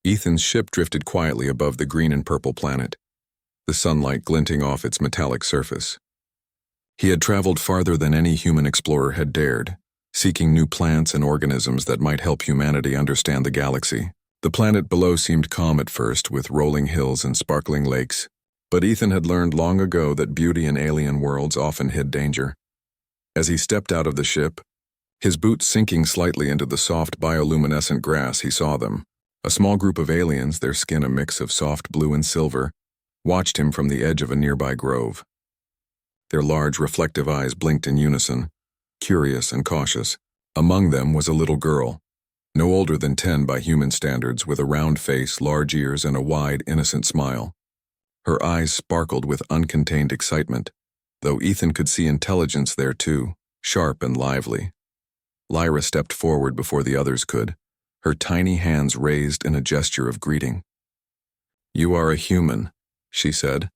Ethan's ship drifted quietly above the green and purple planet, the sunlight glinting off its metallic surface. He had traveled farther than any human explorer had dared, seeking new plants and organisms that might help humanity understand the galaxy. The planet below seemed calm at first, with rolling hills and sparkling lakes, but Ethan had learned long ago that beauty in alien worlds often hid danger. As he stepped out of the ship, his boots sinking slightly into the soft bioluminescent grass, he saw them. A small group of aliens, their skin a mix of soft blue and silver, watched him from the edge of a nearby grove. Their large, reflective eyes blinked in unison, curious and cautious. Among them was a little girl, no older than 10 by human standards, with a round face, large ears, and a wide, innocent smile. Her eyes sparkled with uncontained excitement, though Ethan could see intelligence there too, sharp and lively. Lyra stepped forward before the others could, her tiny hands raised in a gesture of greeting. "You are a human," she said,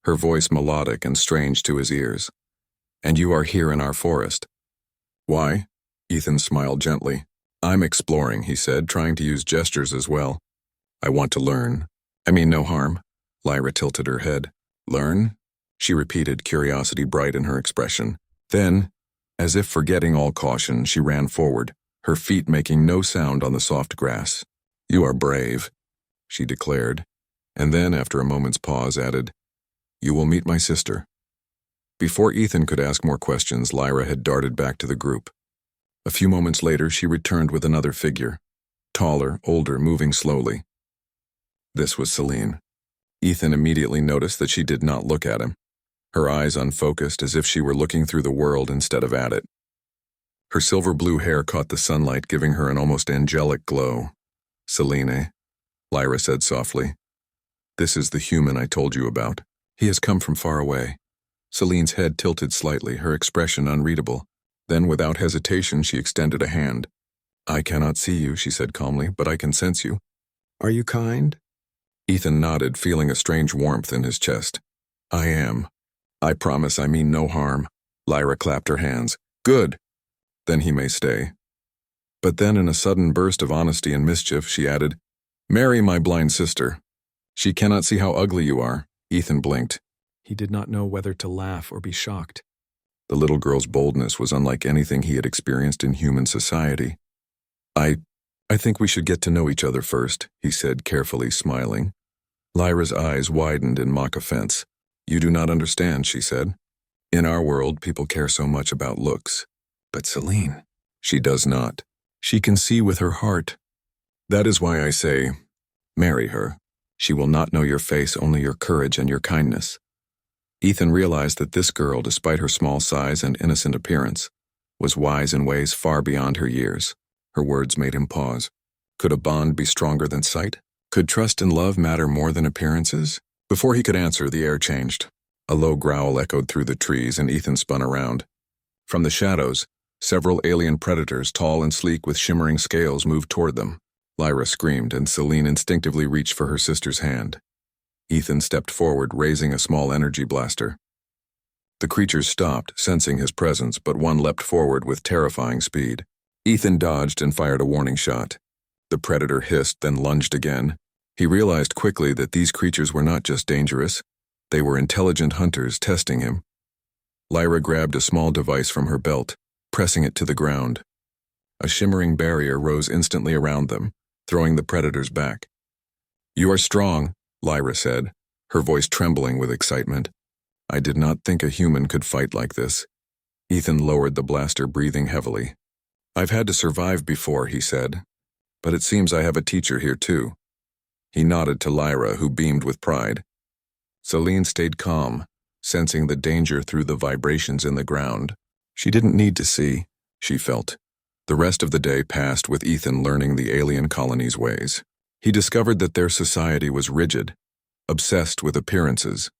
her voice melodic and strange to his ears. "And you are here in our forest." "Why?" Ethan smiled gently. "I'm exploring," he said, trying to use gestures as well. "I want to learn. I mean no harm." Lyra tilted her head. "Learn?" she repeated, curiosity bright in her expression. Then, as if forgetting all caution, she ran forward, her feet making no sound on the soft grass. "You are brave," she declared, and then, after a moment's pause, added, "You will meet my sister." Before Ethan could ask more questions, Lyra had darted back to the group. A few moments later, she returned with another figure, taller, older, moving slowly. This was Celine. Ethan immediately noticed that she did not look at him, her eyes unfocused, as if she were looking through the world instead of at it. Her silver blue hair caught the sunlight, giving her an almost angelic glow. "Celine," Lyra said softly. "This is the human I told you about. He has come from far away." Celine's head tilted slightly, her expression unreadable. Then, without hesitation, she extended a hand. "I cannot see you," she said calmly, "but I can sense you. Are you kind?" Ethan nodded, feeling a strange warmth in his chest. "I am. I promise I mean no harm." Lyra clapped her hands. "Good. Then he may stay." But then, in a sudden burst of honesty and mischief, she added, "Marry my blind sister. She cannot see how ugly you are." Ethan blinked. He did not know whether to laugh or be shocked. The little girl's boldness was unlike anything he had experienced in human society. I think we should get to know each other first," he said, carefully smiling. Lyra's eyes widened in mock offense. "You do not understand," she said. "In our world, people care so much about looks. But Celine, she does not. She can see with her heart. That is why I say, marry her. She will not know your face, only your courage and your kindness." Ethan realized that this girl, despite her small size and innocent appearance, was wise in ways far beyond her years. Her words made him pause. Could a bond be stronger than sight? Could trust and love matter more than appearances? Before he could answer, the air changed. A low growl echoed through the trees, and Ethan spun around. From the shadows, several alien predators, tall and sleek with shimmering scales, moved toward them. Lyra screamed, and Celine instinctively reached for her sister's hand. Ethan stepped forward, raising a small energy blaster. The creatures stopped, sensing his presence, but one leapt forward with terrifying speed. Ethan dodged and fired a warning shot. The predator hissed, then lunged again. He realized quickly that these creatures were not just dangerous. They were intelligent hunters testing him. Lyra grabbed a small device from her belt, pressing it to the ground. A shimmering barrier rose instantly around them, throwing the predators back. "You are strong," Lyra said, her voice trembling with excitement. "I did not think a human could fight like this." Ethan lowered the blaster, breathing heavily. "I've had to survive before," he said, "but it seems I have a teacher here too." He nodded to Lyra, who beamed with pride. Celine stayed calm, sensing the danger through the vibrations in the ground. She didn't need to see, she felt. The rest of the day passed with Ethan learning the alien colony's ways. He discovered that their society was rigid, obsessed with appearances.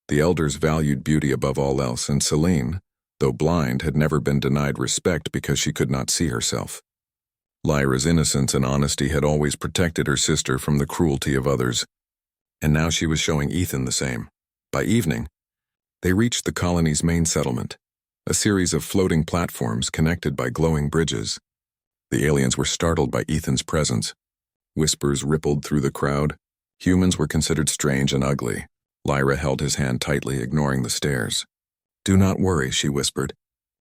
The elders valued beauty above all else, and Celine, though blind, had never been denied respect because she could not see herself. Lyra's innocence and honesty had always protected her sister from the cruelty of others, and now she was showing Ethan the same. By evening, they reached the colony's main settlement, a series of floating platforms connected by glowing bridges. The aliens were startled by Ethan's presence. Whispers rippled through the crowd. Humans were considered strange and ugly. Lyra held his hand tightly, ignoring the stares. "Do not worry," she whispered.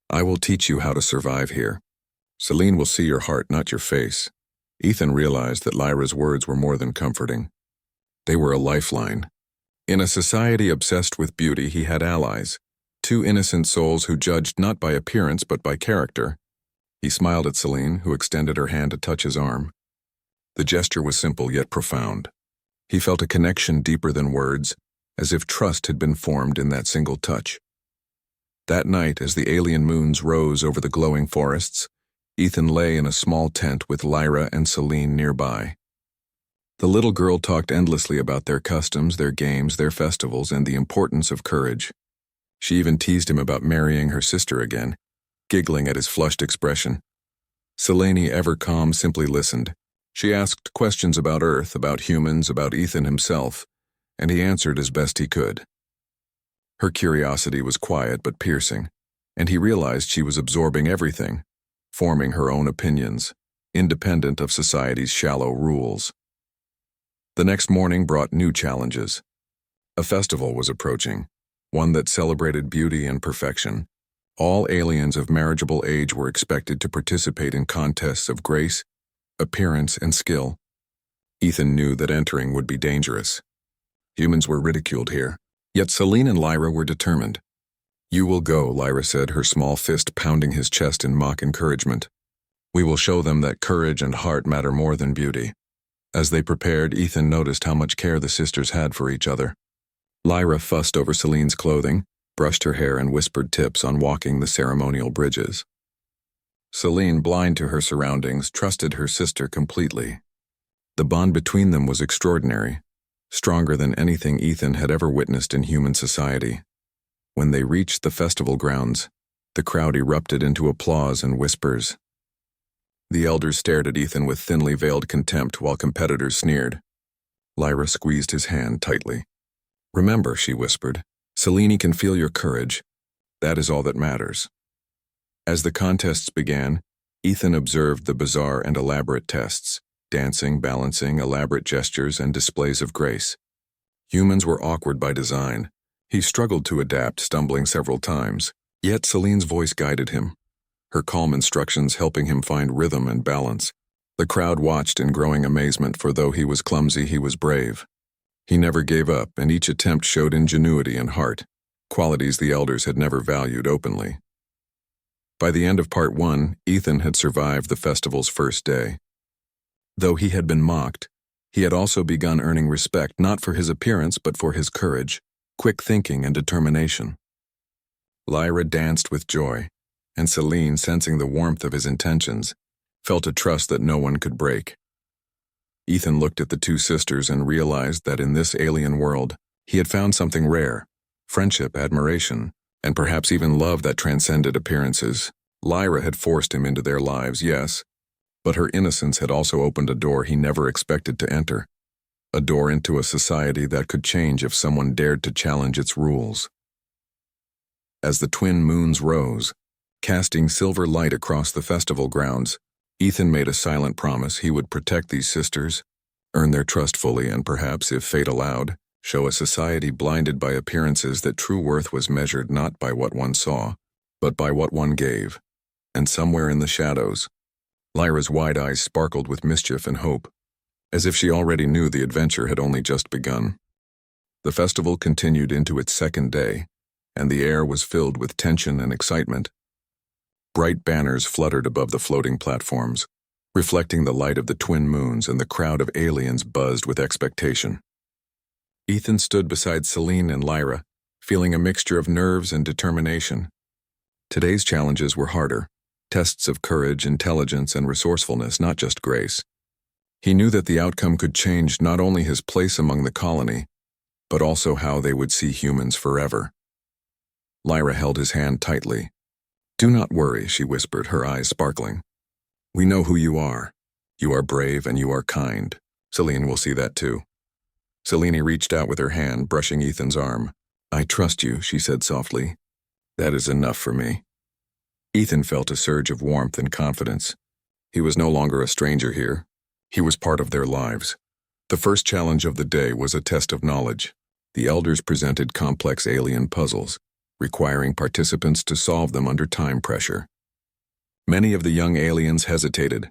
"I will teach you how to survive here. Celine will see your heart, not your face." Ethan realized that Lyra's words were more than comforting. They were a lifeline. In a society obsessed with beauty, he had allies, two innocent souls who judged not by appearance but by character. He smiled at Celine, who extended her hand to touch his arm. The gesture was simple yet profound. He felt a connection deeper than words, as if trust had been formed in that single touch. That night, as the alien moons rose over the glowing forests, Ethan lay in a small tent with Lyra and Celine nearby. The little girl talked endlessly about their customs, their games, their festivals, and the importance of courage. She even teased him about marrying her sister again, giggling at his flushed expression. Celine, ever calm, simply listened. She asked questions about Earth, about humans, about Ethan himself, and he answered as best he could. Her curiosity was quiet but piercing, and he realized she was absorbing everything, forming her own opinions, independent of society's shallow rules. The next morning brought new challenges. A festival was approaching, one that celebrated beauty and perfection. All aliens of marriageable age were expected to participate in contests of grace, appearance, and skill. Ethan knew that entering would be dangerous. Humans were ridiculed here, yet Celine and Lyra were determined. "You will go," Lyra said, her small fist pounding his chest in mock encouragement. "We will show them that courage and heart matter more than beauty." As they prepared, Ethan noticed how much care the sisters had for each other. Lyra fussed over Celine's clothing, brushed her hair, and whispered tips on walking the ceremonial bridges. Celine, blind to her surroundings, trusted her sister completely. The bond between them was extraordinary, stronger than anything Ethan had ever witnessed in human society. When they reached the festival grounds, the crowd erupted into applause and whispers. The elders stared at Ethan with thinly veiled contempt while competitors sneered. Lyra squeezed his hand tightly. "Remember," she whispered, "Celine can feel your courage. That is all that matters." As the contests began, Ethan observed the bizarre and elaborate tests, dancing, balancing, elaborate gestures, and displays of grace. Humans were awkward by design. He struggled to adapt, stumbling several times, yet Celine's voice guided him, her calm instructions helping him find rhythm and balance. The crowd watched in growing amazement, for though he was clumsy, he was brave. He never gave up, and each attempt showed ingenuity and heart, qualities the elders had never valued openly. By the end of part 1, Ethan had survived the festival's first day. Though he had been mocked, he had also begun earning respect not for his appearance but for his courage, quick thinking, and determination. Lyra danced with joy, and Celine, sensing the warmth of his intentions, felt a trust that no one could break. Ethan looked at the two sisters and realized that in this alien world, he had found something rare: friendship, admiration, and perhaps even love that transcended appearances. Lyra had forced him into their lives, yes, but her innocence had also opened a door he never expected to enter, a door into a society that could change if someone dared to challenge its rules. As the twin moons rose, casting silver light across the festival grounds, Ethan made a silent promise he would protect these sisters, earn their trust fully, and perhaps, if fate allowed, show a society blinded by appearances that true worth was measured not by what one saw, but by what one gave. And somewhere in the shadows, Lyra's wide eyes sparkled with mischief and hope, as if she already knew the adventure had only just begun. The festival continued into its second day, and the air was filled with tension and excitement. Bright banners fluttered above the floating platforms, reflecting the light of the twin moons, and the crowd of aliens buzzed with expectation. Ethan stood beside Celine and Lyra, feeling a mixture of nerves and determination. Today's challenges were harder, tests of courage, intelligence, and resourcefulness, not just grace. He knew that the outcome could change not only his place among the colony, but also how they would see humans forever. Lyra held his hand tightly. "Do not worry," she whispered, her eyes sparkling. "We know who you are. You are brave and you are kind. Celine will see that too." Celine reached out with her hand, brushing Ethan's arm. "I trust you," she said softly. "That is enough for me." Ethan felt a surge of warmth and confidence. He was no longer a stranger here. He was part of their lives. The first challenge of the day was a test of knowledge. The elders presented complex alien puzzles, requiring participants to solve them under time pressure. Many of the young aliens hesitated,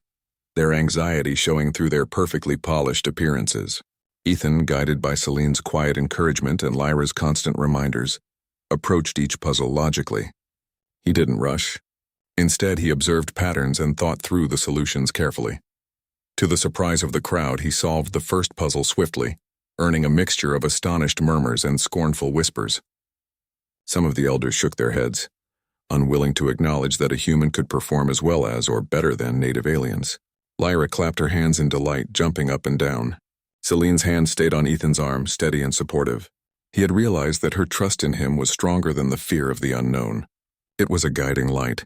their anxiety showing through their perfectly polished appearances. Ethan, guided by Celine's quiet encouragement and Lyra's constant reminders, approached each puzzle logically. He didn't rush. Instead, he observed patterns and thought through the solutions carefully. To the surprise of the crowd, he solved the first puzzle swiftly, earning a mixture of astonished murmurs and scornful whispers. Some of the elders shook their heads, unwilling to acknowledge that a human could perform as well as or better than native aliens. Lyra clapped her hands in delight, jumping up and down. Celine's hand stayed on Ethan's arm, steady and supportive. He had realized that her trust in him was stronger than the fear of the unknown. It was a guiding light.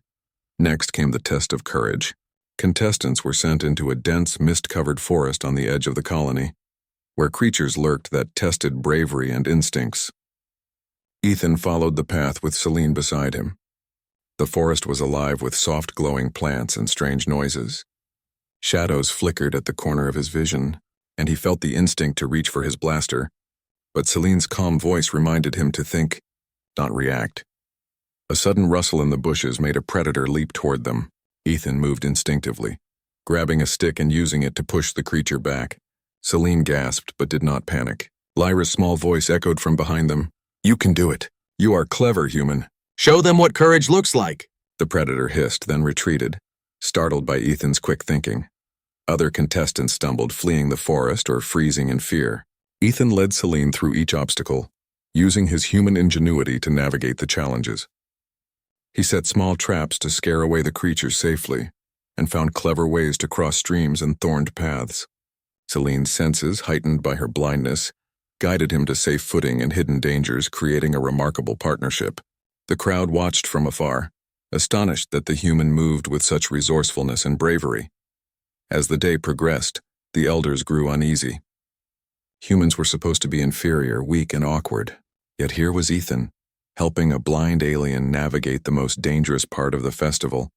Next came the test of courage. Contestants were sent into a dense, mist-covered forest on the edge of the colony, where creatures lurked that tested bravery and instincts. Ethan followed the path with Celine beside him. The forest was alive with soft glowing plants and strange noises. Shadows flickered at the corner of his vision, and he felt the instinct to reach for his blaster, but Celine's calm voice reminded him to think, not react. A sudden rustle in the bushes made a predator leap toward them. Ethan moved instinctively, grabbing a stick and using it to push the creature back. Celine gasped but did not panic. Lyra's small voice echoed from behind them. "You can do it. You are clever, human. Show them what courage looks like." The predator hissed, then retreated, startled by Ethan's quick thinking. Other contestants stumbled, fleeing the forest or freezing in fear. Ethan led Celine through each obstacle, using his human ingenuity to navigate the challenges. He set small traps to scare away the creatures safely, and found clever ways to cross streams and thorned paths. Celine's senses, heightened by her blindness, guided him to safe footing in hidden dangers, creating a remarkable partnership. The crowd watched from afar, astonished that the human moved with such resourcefulness and bravery. As the day progressed, the elders grew uneasy. Humans were supposed to be inferior, weak, and awkward, yet here was Ethan, helping a blind alien navigate the most dangerous part of the festival,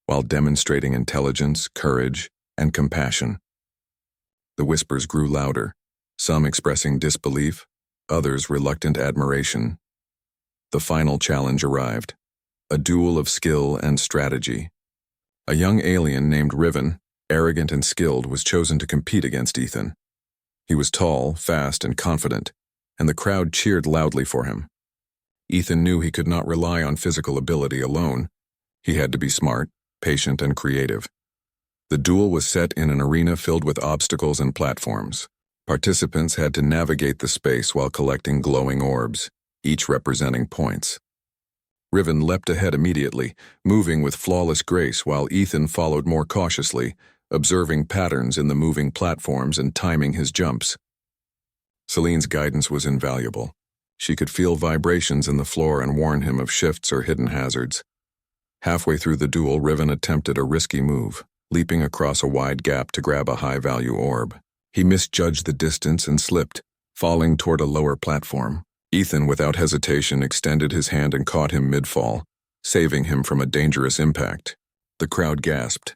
while demonstrating intelligence, courage, and compassion. The whispers grew louder, some expressing disbelief, others reluctant admiration. The final challenge arrived, a duel of skill and strategy. A young alien named Riven, arrogant and skilled, was chosen to compete against Ethan. He was tall, fast, and confident, and the crowd cheered loudly for him. Ethan knew he could not rely on physical ability alone. He had to be smart, patient, and creative. The duel was set in an arena filled with obstacles and platforms. Participants had to navigate the space while collecting glowing orbs, each representing points. Riven leapt ahead immediately, moving with flawless grace, while Ethan followed more cautiously, observing patterns in the moving platforms and timing his jumps. Celine's guidance was invaluable. She could feel vibrations in the floor and warn him of shifts or hidden hazards. Halfway through the duel, Riven attempted a risky move, leaping across a wide gap to grab a high-value orb. He misjudged the distance and slipped, falling toward a lower platform. Ethan, without hesitation, extended his hand and caught him mid-fall, saving him from a dangerous impact. The crowd gasped.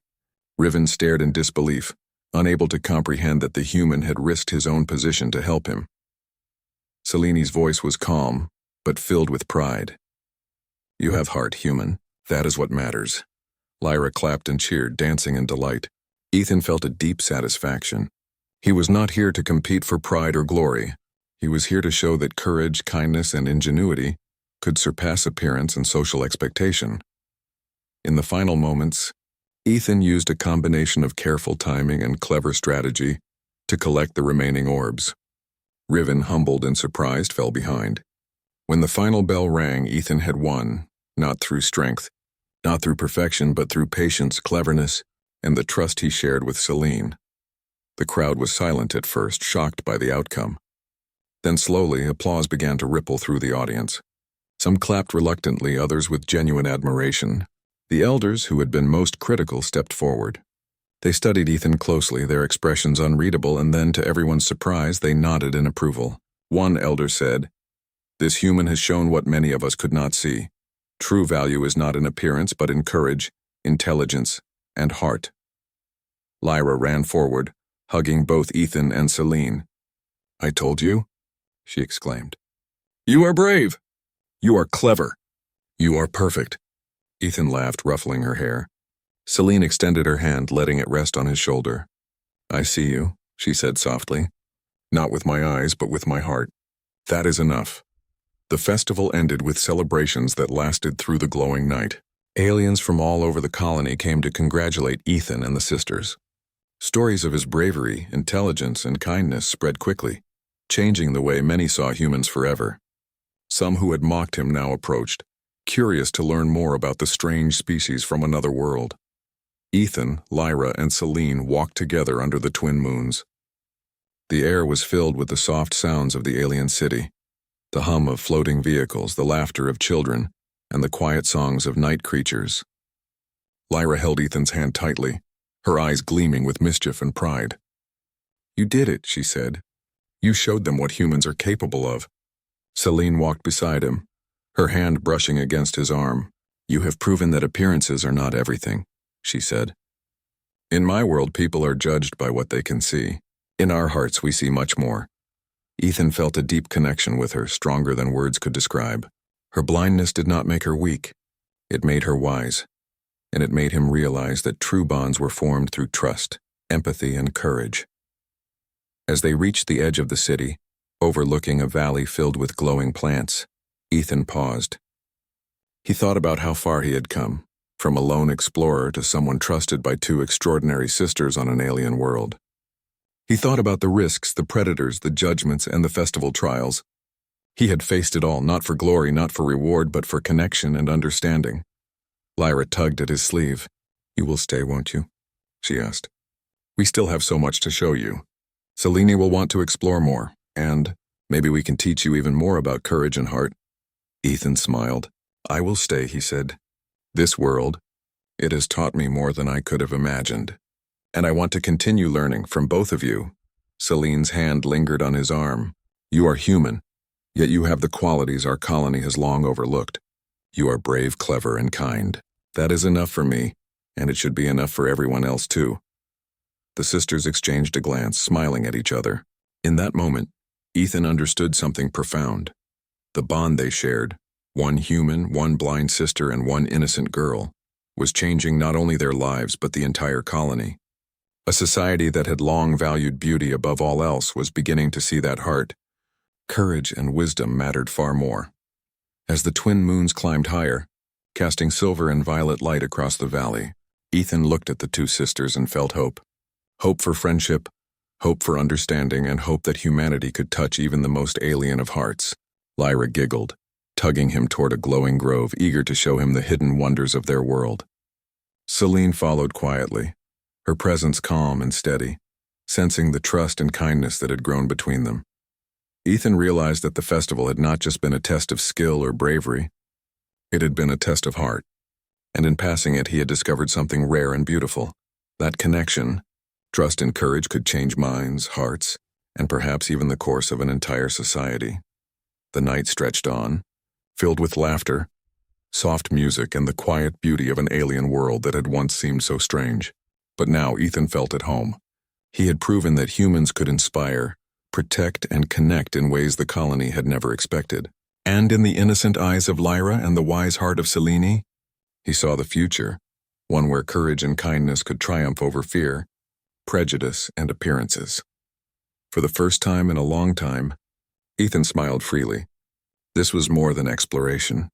Riven stared in disbelief, unable to comprehend that the human had risked his own position to help him. Celine's voice was calm, but filled with pride. "You have heart, human. That is what matters." Lyra clapped and cheered, dancing in delight. Ethan felt a deep satisfaction. He was not here to compete for pride or glory. He was here to show that courage, kindness, and ingenuity could surpass appearance and social expectation. In the final moments, Ethan used a combination of careful timing and clever strategy to collect the remaining orbs. Riven, humbled and surprised, fell behind. When the final bell rang, Ethan had won, not through strength, not through perfection, but through patience, cleverness, and the trust he shared with Celine. The crowd was silent at first, shocked by the outcome. Then slowly, applause began to ripple through the audience. Some clapped reluctantly, others with genuine admiration. The elders, who had been most critical, stepped forward. They studied Ethan closely, their expressions unreadable, and then, to everyone's surprise, they nodded in approval. One elder said, "This human has shown what many of us could not see. True value is not in appearance, but in courage, intelligence, and heart." Lyra ran forward, hugging both Ethan and Celine. "I told you," she exclaimed. "You are brave. You are clever. You are perfect." Ethan laughed, ruffling her hair. Celine extended her hand, letting it rest on his shoulder. "I see you," she said softly. "Not with my eyes, but with my heart. That is enough." The festival ended with celebrations that lasted through the glowing night. Aliens from all over the colony came to congratulate Ethan and the sisters. Stories of his bravery, intelligence, and kindness spread quickly, changing the way many saw humans forever. Some who had mocked him now approached, curious to learn more about the strange species from another world. Ethan, Lyra, and Celine walked together under the twin moons. The air was filled with the soft sounds of the alien city, the hum of floating vehicles, the laughter of children, and the quiet songs of night creatures. Lyra held Ethan's hand tightly, her eyes gleaming with mischief and pride. "You did it," she said. "You showed them what humans are capable of." Celine walked beside him, her hand brushing against his arm. "You have proven that appearances are not everything," she said. "In my world, people are judged by what they can see. In our hearts, we see much more." Ethan felt a deep connection with her, stronger than words could describe. Her blindness did not make her weak. It made her wise, and it made him realize that true bonds were formed through trust, empathy, and courage. As they reached the edge of the city, overlooking a valley filled with glowing plants, Ethan paused. He thought about how far he had come, from a lone explorer to someone trusted by two extraordinary sisters on an alien world. He thought about the risks, the predators, the judgments, and the festival trials. He had faced it all, not for glory, not for reward, but for connection and understanding. Lyra tugged at his sleeve. "You will stay, won't you?" she asked. "We still have so much to show you. Celine will want to explore more, and maybe we can teach you even more about courage and heart." Ethan smiled. "I will stay," he said. "This world, it has taught me more than I could have imagined. And I want to continue learning from both of you." Celine's hand lingered on his arm. "You are human, yet you have the qualities our colony has long overlooked. You are brave, clever, and kind. That is enough for me, and it should be enough for everyone else too." The sisters exchanged a glance, smiling at each other. In that moment, Ethan understood something profound. The bond they shared, one human, one blind sister, and one innocent girl, was changing not only their lives but the entire colony. A society that had long valued beauty above all else was beginning to see that heart, courage, and wisdom mattered far more. As the twin moons climbed higher, casting silver and violet light across the valley, Ethan looked at the two sisters and felt hope. Hope for friendship, hope for understanding, and hope that humanity could touch even the most alien of hearts. Lyra giggled, tugging him toward a glowing grove, eager to show him the hidden wonders of their world. Celine followed quietly, her presence calm and steady, sensing the trust and kindness that had grown between them. Ethan realized that the festival had not just been a test of skill or bravery, it had been a test of heart. And in passing it, he had discovered something rare and beautiful. That connection, trust and courage could change minds, hearts, and perhaps even the course of an entire society. The night stretched on, filled with laughter, soft music, and the quiet beauty of an alien world that had once seemed so strange. But now Ethan felt at home. He had proven that humans could inspire, protect, and connect in ways the colony had never expected. And in the innocent eyes of Lyra and the wise heart of Celine, he saw the future, one where courage and kindness could triumph over fear, prejudice, and appearances. For the first time in a long time, Ethan smiled freely. This was more than exploration.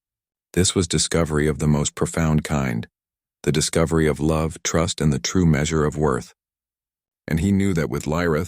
This was discovery of the most profound kind, the discovery of love, trust, and the true measure of worth. And he knew that with Lyra,